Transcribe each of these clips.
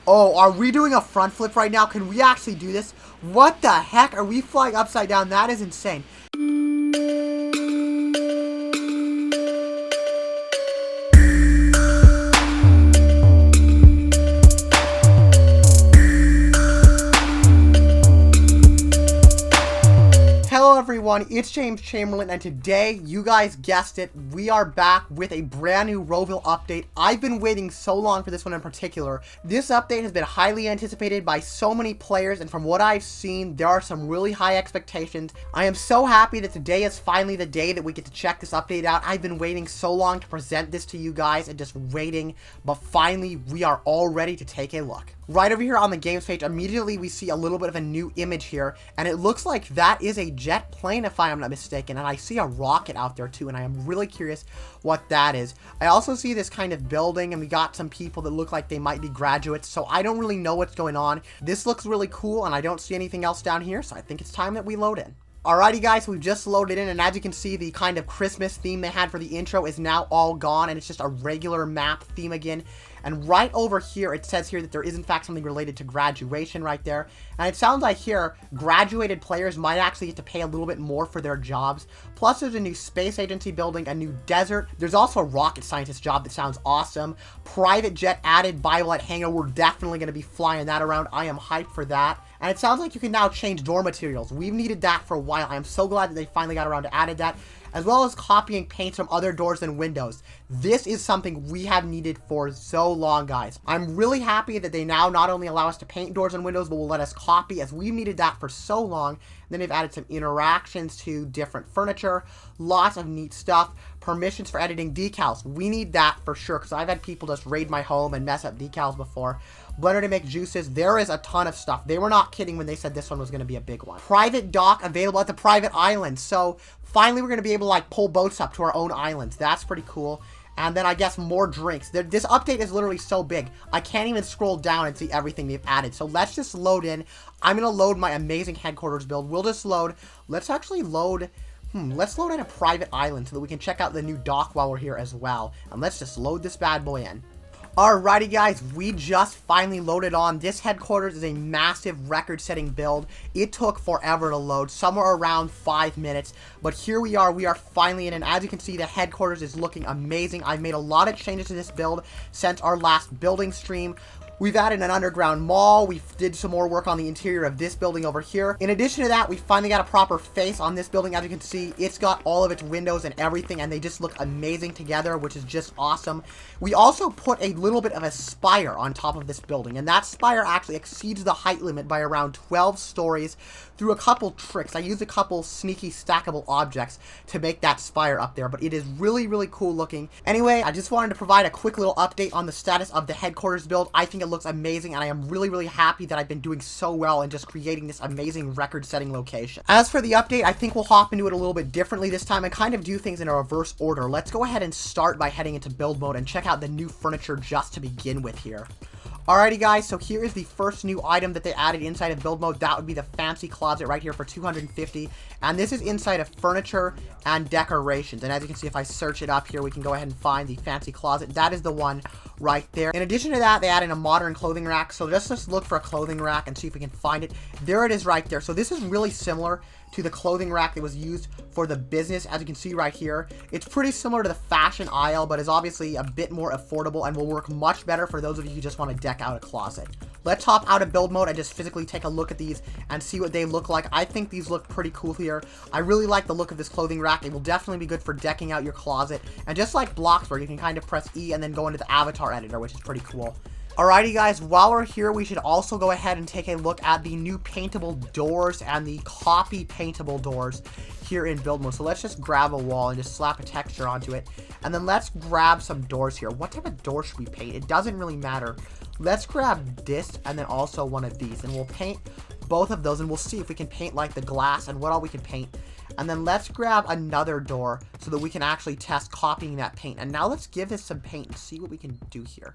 Oh, are we doing a front flip right now? Can we actually do this? What the heck? Are we flying upside down? That is insane. Hello everyone, it's James Chamberlain, and today, you guys guessed it, we are back with a brand new RoVille update. I've been waiting so long for this one in particular. This update has been highly anticipated by so many players, and from what I've seen, there are some really high expectations. I am so happy that today is finally the day that we get to check this update out. I've been waiting so long to present this to you guys and just waiting, but finally, we are all ready to take a look. Right over here on the games page, immediately we see a little bit of a new image here, and it looks like that is a jet plane if I am not mistaken, and I see a rocket out there too, and I am really curious what that is. I also see this kind of building, and we got some people that look like they might be graduates, so I don't really know what's going on. This looks really cool, and I don't see anything else down here, so I think it's time that we load in. Alrighty guys, we've just loaded in, and as you can see, the kind of Christmas theme they had for the intro is now all gone, and it's just a regular map theme again. And right over here, it says here that there is in fact something related to graduation right there. And it sounds like here, graduated players might actually get to pay a little bit more for their jobs. Plus, there's a new space agency building, a new desert. There's also a rocket scientist job that sounds awesome. Private jet added, Bible at hangar. We're definitely going to be flying that around. I am hyped for that. And it sounds like you can now change door materials. We've needed that for a while. I am so glad that they finally got around to added that, as well as copying paint from other doors and windows. This is something we have needed for so long, guys. I'm really happy that they now not only allow us to paint doors and windows, but will let us copy, as we've needed that for so long. Then they've added some interactions to different furniture, lots of neat stuff, permissions for editing decals. We need that for sure, because I've had people just raid my home and mess up decals before. Blender to make juices. There is a ton of stuff. They were not kidding when they said this one was going to be a big one. Private dock available at the private island. So finally we're going to be able to like pull boats up to our own islands. That's pretty cool. And then I guess more drinks. This update is literally so big, I can't even scroll down and see everything they've added. So let's just load in. I'm going to load my amazing headquarters build. We'll just load. Let's actually load. Let's load in a private island so that we can check out the new dock while we're here as well. And let's just load this bad boy in. Alrighty guys, we just finally loaded on. This headquarters is a massive record-setting build. It took forever to load, somewhere around 5 minutes, but here we are finally in, and as you can see, the headquarters is looking amazing. I've made a lot of changes to this build since our last building stream. We've added an underground mall. We did some more work on the interior of this building over here. In addition to that, we finally got a proper face on this building. As you can see, it's got all of its windows and everything, and they just look amazing together, which is just awesome. We also put a little bit of a spire on top of this building, and that spire actually exceeds the height limit by around 12 stories through a couple tricks. I used a couple sneaky stackable objects to make that spire up there, but it is really, really cool looking. Anyway, I just wanted to provide a quick little update on the status of the headquarters build. I think it looks amazing, and I am really, really happy that I've been doing so well in just creating this amazing record-setting location. As for the update, I think we'll hop into it a little bit differently this time and kind of do things in a reverse order. Let's go ahead and start by heading into build mode and check out the new furniture just to begin with here. Alrighty guys, so here is the first new item that they added inside of build mode. That would be the fancy closet right here for 250, and this is inside of furniture and decorations. And as you can see, if I search it up here, we can go ahead and find the fancy closet. That is the one right there. In addition to that, they added a modern clothing rack, so let's look for a clothing rack and see if we can find it. There it is right there. So this is really similar to the clothing rack that was used for the business, as you can see right here. It's pretty similar to the fashion aisle, but is obviously a bit more affordable and will work much better for those of you who just want to deck out a closet. Let's hop out of build mode and just physically take a look at these and see what they look like. I think these look pretty cool here. I really like the look of this clothing rack. It will definitely be good for decking out your closet. And just like Bloxburg, you can kind of press E and then go into the avatar editor, which is pretty cool. Alrighty guys, while we're here, we should also go ahead and take a look at the new paintable doors and the copy paintable doors here in build mode. So let's just grab a wall and just slap a texture onto it. And then let's grab some doors here. What type of door should we paint? It doesn't really matter. Let's grab this and then also one of these. And we'll paint both of those and we'll see if we can paint like the glass and what all we can paint. And then let's grab another door so that we can actually test copying that paint. And now let's give this some paint and see what we can do here.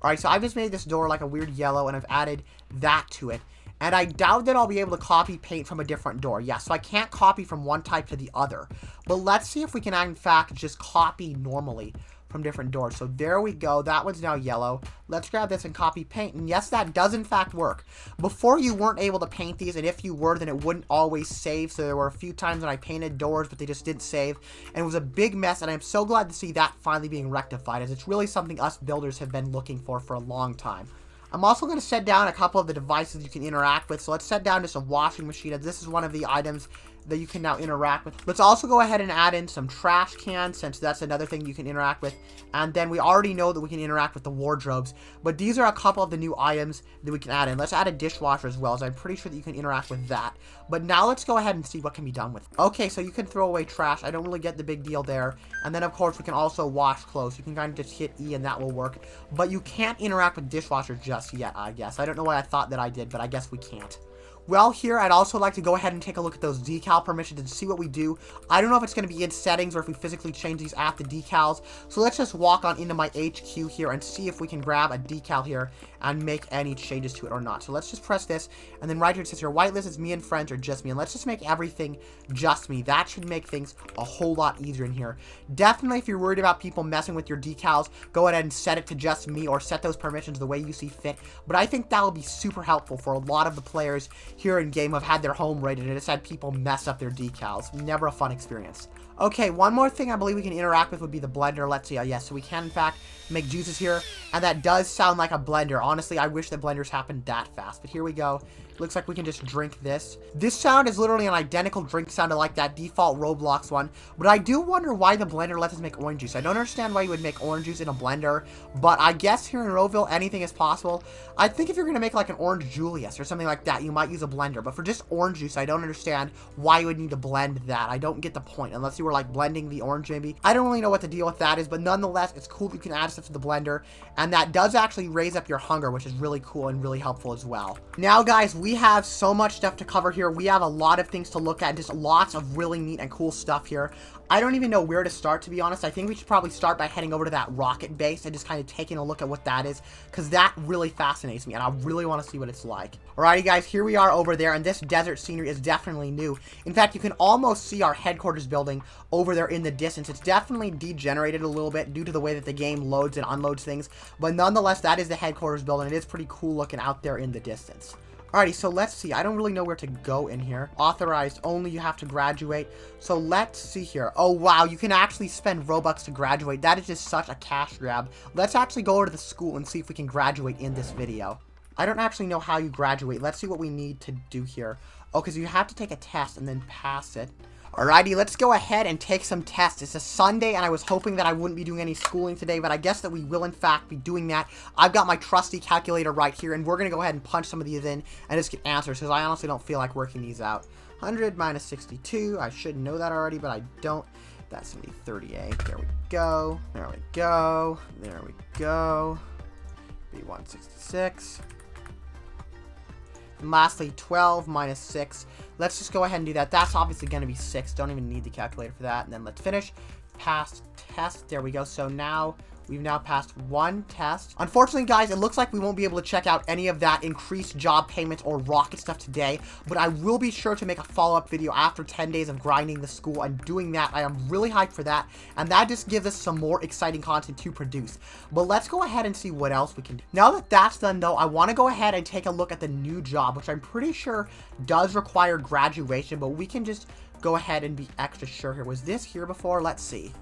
Alright, so I've just made this door like a weird yellow, and I've added that to it. And I doubt that I'll be able to copy paint from a different door. Yeah, so I can't copy from one type to the other. But let's see if we can, in fact, just copy normally from different doors. So there we go. That one's now yellow. Let's grab this and copy paint. And yes, that does in fact work. Before you weren't able to paint these, and if you were, then it wouldn't always save. So there were a few times when I painted doors, but they just didn't save. And it was a big mess, and I'm so glad to see that finally being rectified, as it's really something us builders have been looking for a long time. I'm also going to set down a couple of the devices you can interact with. So let's set down just a washing machine, as this is one of the items that you can now interact with. Let's also go ahead and add in some trash cans, since that's another thing you can interact with. And then we already know that we can interact with the wardrobes, but these are a couple of the new items that we can add in. Let's add a dishwasher as well, as I'm pretty sure that you can interact with that. But now let's go ahead and see what can be done with it. Okay, so you can throw away trash. I don't really get the big deal there. And then of course we can also wash clothes. You can kind of just hit E and that will work. But you can't interact with dishwasher just yet, I guess. I don't know why I thought that I did, but I guess we can't. Well, here, I'd also like to go ahead and take a look at those decal permissions and see what we do. I don't know if it's going to be in settings or if we physically change these at the decals. So let's just walk on into my HQ here and see if we can grab a decal here and make any changes to it or not. So let's just press this, and then right here it says here, whitelist is me and friends or just me. And let's just make everything just me. That should make things a whole lot easier in here. Definitely, if you're worried about people messing with your decals, go ahead and set it to just me or set those permissions the way you see fit. But I think that will be super helpful for a lot of the players here in game have had their home raided and it's had people mess up their decals. Never a fun experience. Okay, one more thing I believe we can interact with would be the blender. Let's see. Yes, so we can in fact make juices here, and that does sound like a blender. Honestly, I wish that blenders happened that fast, but here we go. Looks like we can just drink this. This sound is literally an identical drink sound to like that default Roblox one, but I do wonder why the blender lets us make orange juice. I don't understand why you would make orange juice in a blender, but I guess here in RoVille, anything is possible. I think if you're going to make like an orange Julius or something like that, you might use a blender, but for just orange juice, I don't understand why you would need to blend that. I don't get the point, unless you were like blending the orange maybe. I don't really know what the deal with that is, but nonetheless, it's cool that you can add stuff to the blender, and that does actually raise up your hunger, which is really cool and really helpful as well. Now guys, we have so much stuff to cover here. We have a lot of things to look at, just lots of really neat and cool stuff here. I don't even know where to start, to be honest. I think we should probably start by heading over to that rocket base and just kind of taking a look at what that is, because that really fascinates me and I really want to see what it's like. Alrighty guys, here we are over there, and this desert scenery is definitely new. In fact, you can almost see our headquarters building over there in the distance. It's definitely degenerated a little bit due to the way that the game loads and unloads things, but nonetheless, that is the headquarters building. It is pretty cool looking out there in the distance. Alrighty, so let's see. I don't really know where to go in here. Authorized only, you have to graduate. So let's see here. Oh, wow, you can actually spend Robux to graduate. That is just such a cash grab. Let's actually go over to the school and see if we can graduate in this video. I don't actually know how you graduate. Let's see what we need to do here. Oh, because you have to take a test and then pass it. Alrighty, let's go ahead and take some tests. It's a Sunday, and I was hoping that I wouldn't be doing any schooling today, but I guess that we will, in fact, be doing that. I've got my trusty calculator right here, and we're going to go ahead and punch some of these in and just get answers, because I honestly don't feel like working these out. 100 minus 62. I should know that already, but I don't. That's going to be 38. There we go. There we go. There we go. Be 166. And lastly, 12 minus 6. Let's just go ahead and do that. That's obviously going to be 6. Don't even need the calculator for that. And then let's finish. Pass test. There we go. So now we've now passed one test. Unfortunately, guys, it looks like we won't be able to check out any of that increased job payments or rocket stuff today, but I will be sure to make a follow-up video after 10 days of grinding the school and doing that. I am really hyped for that, and that just gives us some more exciting content to produce. But let's go ahead and see what else we can do. Now that that's done, though, I want to go ahead and take a look at the new job, which I'm pretty sure does require graduation, but we can just go ahead and be extra sure here. Was this here before? Let's see.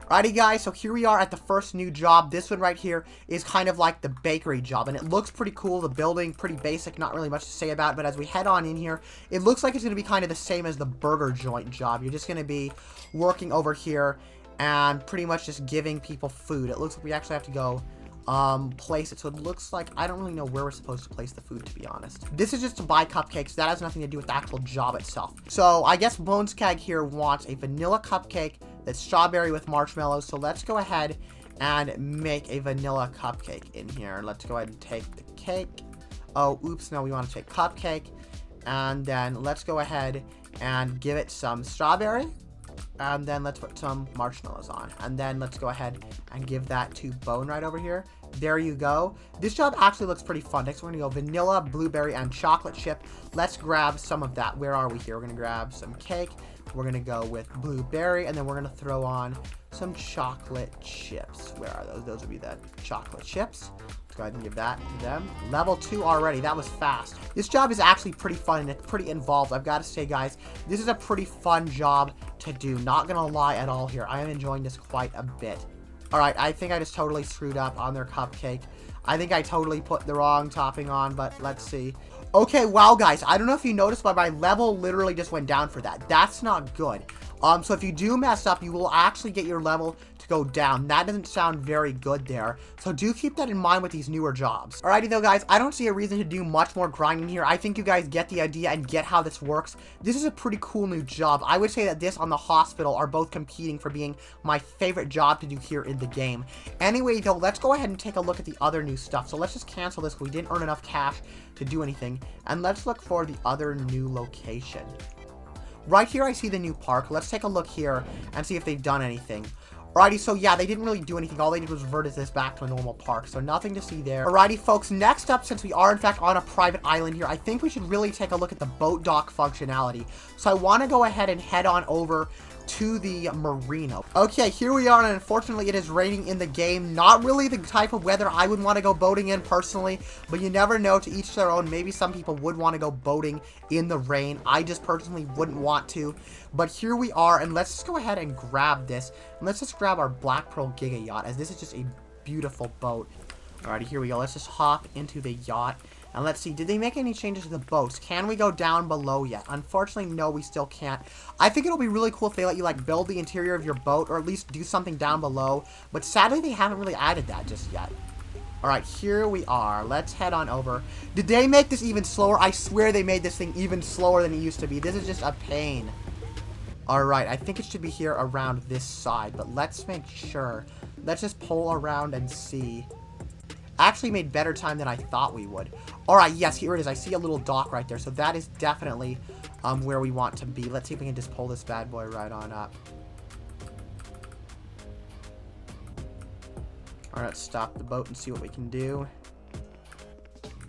Alrighty guys, so here we are at the first new job. This one right here is kind of like the bakery job, and it looks pretty cool. The building, pretty basic, not really much to say about it, but as we head on in here, it looks like it's going to be kind of the same as the burger joint job. You're just going to be working over here and pretty much just giving people food. It looks like we actually have to go place it, so it looks like I don't really know where we're supposed to place the food, to be honest. This is just to buy cupcakes. That has nothing to do with the actual job itself. So I guess Boneskag here wants a vanilla cupcake that's strawberry with marshmallows, so let's go ahead and make a vanilla cupcake in here. Let's go ahead and take the cake. Oh, oops, no, we want to take cupcake, and then let's go ahead and give it some strawberry, and then let's put some marshmallows on, and then let's go ahead and give that to Bone right over here. There you go. This job actually looks pretty fun. Next, we're going to go vanilla, blueberry, and chocolate chip. Let's grab some of that. Where are we here? We're going to grab some cake. We're going to go with blueberry, and then we're going to throw on some chocolate chips. Where are those? Those would be the chocolate chips. Let's go ahead and give that to them. Level 2 already. That was fast. This job is actually pretty fun, and it's pretty involved. I've got to say, guys, this is a pretty fun job to do. Not going to lie at all here. I am enjoying this quite a bit. All right, I think I just totally screwed up on their cupcake. I think I totally put the wrong topping on, but let's see. Okay, wow, guys, I don't know if you noticed, but my level literally just went down for that. That's not good. So if you do mess up, you will actually get your level to go down. That doesn't sound very good there. So do keep that in mind with these newer jobs. Alrighty though, guys, I don't see a reason to do much more grinding here. I think you guys get the idea and get how this works. This is a pretty cool new job. I would say that this on the hospital are both competing for being my favorite job to do here in the game. Anyway, though, let's go ahead and take a look at the other new stuff. So let's just cancel this. We didn't earn enough cash to do anything. And let's look for the other new location. Right here, I see the new park. Let's take a look here and see if they've done anything. Alrighty, so yeah, they didn't really do anything. All they did was revert this back to a normal park, so nothing to see there. Alrighty, folks, next up, since we are, in fact, on a private island here, I think we should really take a look at the boat dock functionality. So I want to go ahead and head on over to the marina. Okay, here we are, and unfortunately it is raining in the game. Not really the type of weather I would want to go boating in personally, but you never know, to each their own. Maybe some people would want to go boating in the rain. I just personally wouldn't want to, but here we are, and let's just go ahead and grab this, and let's just grab our Black Pearl Giga Yacht, as this is just a beautiful boat. Alrighty, here we go. Let's just hop into the yacht. And let's see, did they make any changes to the boats? Can we go down below yet? Unfortunately, no, we still can't. I think it'll be really cool if they let you, like, build the interior of your boat, or at least do something down below. But sadly, they haven't really added that just yet. Alright, here we are. Let's head on over. Did they make this even slower? I swear they made this thing even slower than it used to be. This is just a pain. Alright, I think it should be here around this side, but let's make sure. Let's just pull around and see. Actually made better time than I thought we would. Alright, yes, here it is. I see a little dock right there, so that is definitely where we want to be. Let's see if we can just pull this bad boy right on up. Alright, let's stop the boat and see what we can do.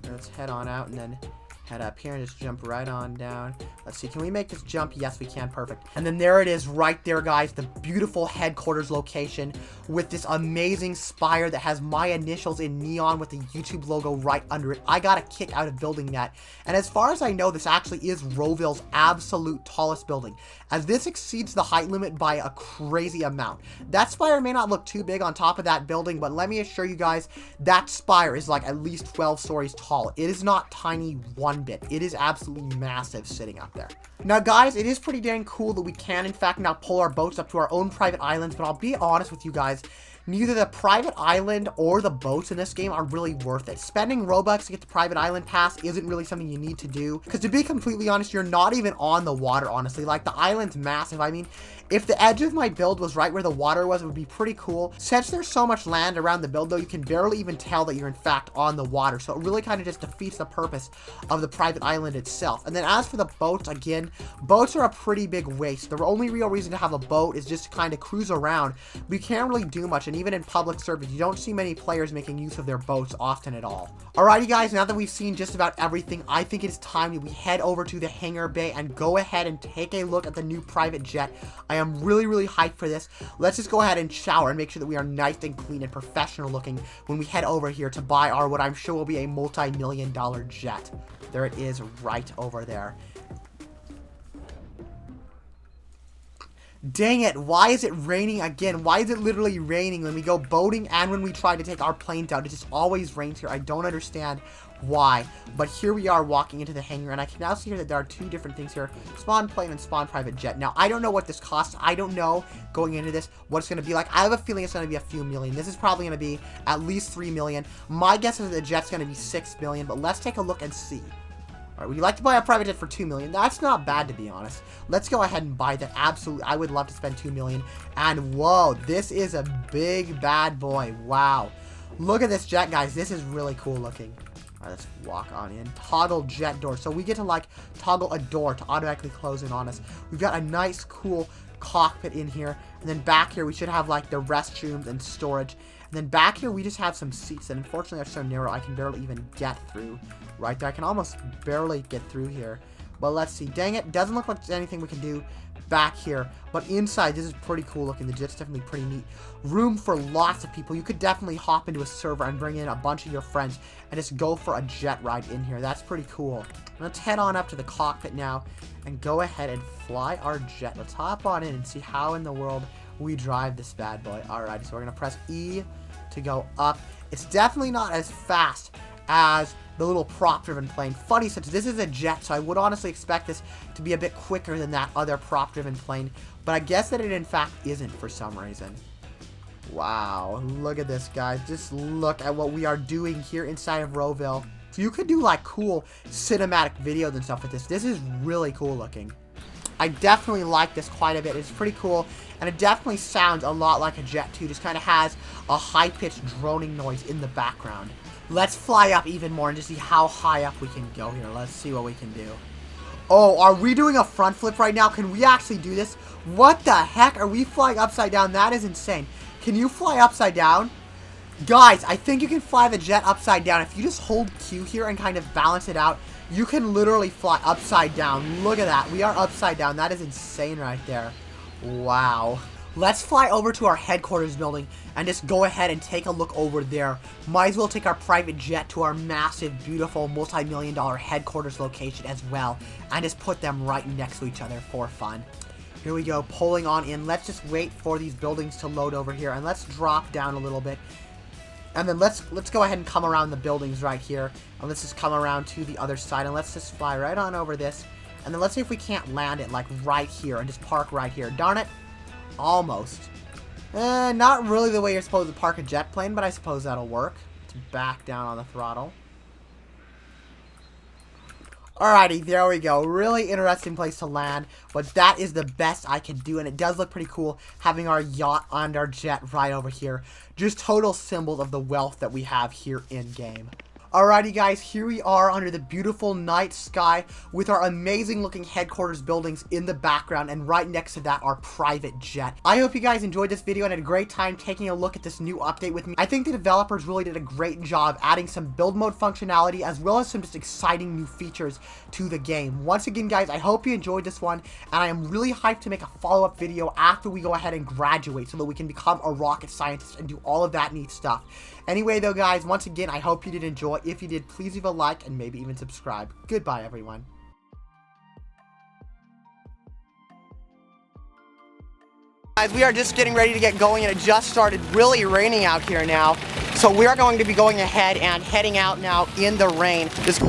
Let's head on out and then head up here and just jump right on down. Let's see, can we make this jump? Yes, we can. Perfect. And then there it is right there, guys. The beautiful headquarters location with this amazing spire that has my initials in neon with the YouTube logo right under it. I got a kick out of building that. And as far as I know, this actually is RoVille's absolute tallest building, as this exceeds the height limit by a crazy amount. That spire may not look too big on top of that building, but let me assure you guys, that spire is like at least 12 stories tall. It is not tiny one bit. It is absolutely massive sitting up there. Now, guys, it is pretty dang cool that we can, in fact, now pull our boats up to our own private islands, but I'll be honest with you guys, neither the private island or the boats in this game are really worth it. Spending Robux to get the private island pass isn't really something you need to do, because to be completely honest, you're not even on the water, honestly. Like, the island's massive. I mean, if the edge of my build was right where the water was, it would be pretty cool. Since there's so much land around the build, though, you can barely even tell that you're, in fact, on the water. So it really kind of just defeats the purpose of the private island itself. And then as for the boats, again, boats are a pretty big waste. The only real reason to have a boat is just to kind of cruise around. But you can't really do much. And even in public service, you don't see many players making use of their boats often at all. Alrighty, guys, now that we've seen just about everything, I think it's time that we head over to the hangar bay and go ahead and take a look at the new private jet. I am really, really hyped for this. Let's just go ahead and shower and make sure that we are nice and clean and professional looking when we head over here to buy our, what I'm sure will be a multi-million-dollar jet. There it is right over there. Dang it, why is it raining again? Why is it literally raining when we go boating and when we try to take our planes out? It just always rains here. I don't understand why. But here we are walking into the hangar, and I can now see here that there are two different things here. Spawn plane and spawn private jet. Now, I don't know what this costs. I don't know, going into this, what it's going to be like. I have a feeling it's going to be a few million. This is probably going to be at least 3 million. My guess is that the jet's going to be 6 million, but let's take a look and see. Alright, would you like to buy a private jet for 2 million? That's not bad, to be honest. Let's go ahead and buy that. Absolutely, I would love to spend 2 million. And whoa, this is a big bad boy. Wow. Look at this jet, guys. This is really cool looking. Alright, let's walk on in. Toggle jet door. So we get to, like, toggle a door to automatically close in on us. We've got a nice, cool cockpit in here. And then back here, we should have, like, the restrooms and storage. And then back here, we just have some seats that unfortunately are so narrow, I can barely even get through. Right there, I can almost barely get through here. But let's see. Dang it. Doesn't look like there's anything we can do back here. But inside, this is pretty cool looking. The jet's definitely pretty neat. Room for lots of people. You could definitely hop into a server and bring in a bunch of your friends and just go for a jet ride in here. That's pretty cool. Let's head on up to the cockpit now and go ahead and fly our jet. Let's hop on in and see how in the world we drive this bad boy. Alright, so we're going to press E to go up. It's definitely not as fast as the little prop-driven plane. Funny, since this is a jet, so I would honestly expect this to be a bit quicker than that other prop-driven plane. But I guess that it in fact isn't for some reason. Wow, look at this, guys. Just look at what we are doing here inside of RoVille. So you could do like cool cinematic videos and stuff with this. This is really cool looking. I definitely like this quite a bit. It's pretty cool, and it definitely sounds a lot like a jet too. Just kind of has a high-pitched droning noise in the background. Let's fly up even more and just see how high up we can go here. Let's see what we can do. Oh, are we doing a front flip right now? Can we actually do this? What the heck? Are we flying upside down? That is insane. Can you fly upside down? Guys, I think you can fly the jet upside down. If you just hold Q here and kind of balance it out, you can literally fly upside down. Look at that. We are upside down. That is insane right there. Wow. Let's fly over to our headquarters building and just go ahead and take a look over there. Might as well take our private jet to our massive, beautiful, multi-million-dollar headquarters location as well, and just put them right next to each other for fun. Here we go, pulling on in. Let's just wait for these buildings to load over here, and let's drop down a little bit. And then let's go ahead and come around the buildings right here, and let's just come around to the other side, and let's just fly right on over this. And then let's see if we can't land it like right here and just park right here. Darn it. Almost. Not really the way you're supposed to park a jet plane, but I suppose that'll work. Let's back down on the throttle. Alrighty, there we go. Really interesting place to land, but that is the best I can do, and it does look pretty cool having our yacht and our jet right over here. Just total symbols of the wealth that we have here in-game. Alrighty guys, here we are under the beautiful night sky with our amazing looking headquarters buildings in the background, and right next to that our private jet. I hope you guys enjoyed this video and had a great time taking a look at this new update with me. I think the developers really did a great job adding some build mode functionality as well as some just exciting new features to the game. Once again guys, I hope you enjoyed this one, and I am really hyped to make a follow-up video after we go ahead and graduate so that we can become a rocket scientist and do all of that neat stuff. Anyway though guys, once again, I hope you did enjoy. If you did, please leave a like and maybe even subscribe. Goodbye everyone. Guys, we are just getting ready to get going, and it just started really raining out here now. So we are going to be going ahead and heading out now in the rain. Just